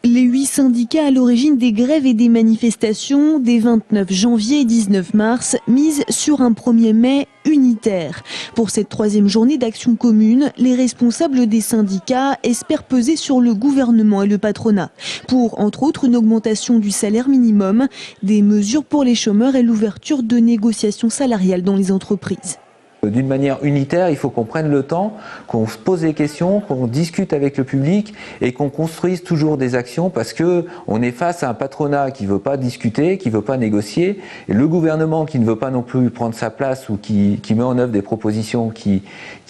Les 8 syndicats à l'origine des grèves et des manifestations des 29 janvier et 19 mars misent sur un 1er mai unitaire. Pour cette 3e journée d'action commune, les responsables des syndicats espèrent peser sur le gouvernement et le patronat pour, entre autres, une augmentation du salaire minimum, des mesures pour les chômeurs et l'ouverture de négociations salariales dans les entreprises. D'une manière unitaire, il faut qu'on prenne le temps, qu'on se pose des questions, qu'on discute avec le public et qu'on construise toujours des actions parce qu'on est face à un patronat qui ne veut pas discuter, qui ne veut pas négocier, et le gouvernement qui ne veut pas non plus prendre sa place ou qui met en œuvre des propositions qui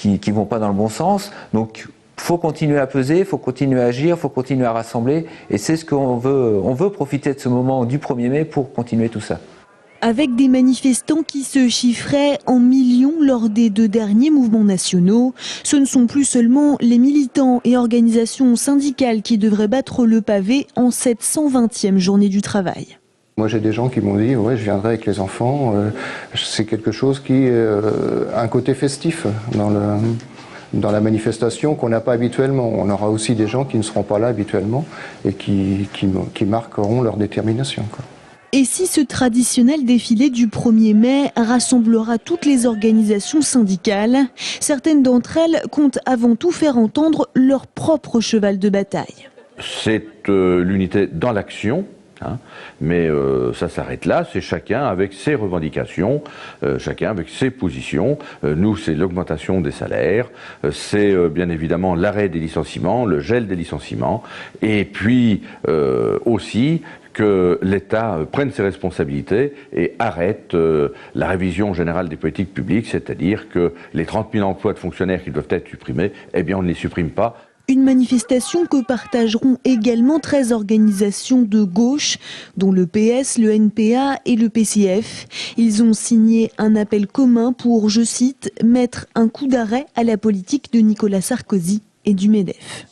ne vont pas dans le bon sens. Donc, il faut continuer à peser, il faut continuer à agir, il faut continuer à rassembler et c'est ce qu'on veut. On veut profiter de ce moment du 1er mai pour continuer tout ça. Avec des manifestants qui se chiffraient en millions lors des 2 derniers mouvements nationaux, ce ne sont plus seulement les militants et organisations syndicales qui devraient battre le pavé en cette 120e journée du travail. Moi j'ai des gens qui m'ont dit ouais, je viendrai avec les enfants, c'est quelque chose qui a un côté festif dans la manifestation qu'on n'a pas habituellement. On aura aussi des gens qui ne seront pas là habituellement et qui marqueront leur détermination, quoi. Et si ce traditionnel défilé du 1er mai rassemblera toutes les organisations syndicales, certaines d'entre elles comptent avant tout faire entendre leur propre cheval de bataille. C'est l'unité dans l'action. Mais ça s'arrête là, c'est chacun avec ses revendications, chacun avec ses positions. Nous, c'est l'augmentation des salaires, c'est bien évidemment l'arrêt des licenciements, le gel des licenciements, et puis aussi que l'État prenne ses responsabilités et arrête la révision générale des politiques publiques, c'est-à-dire que les 30 000 emplois de fonctionnaires qui doivent être supprimés, eh bien on ne les supprime pas. Une manifestation que partageront également 13 organisations de gauche, dont le PS, le NPA et le PCF. Ils ont signé un appel commun pour, je cite, mettre un coup d'arrêt à la politique de Nicolas Sarkozy et du MEDEF.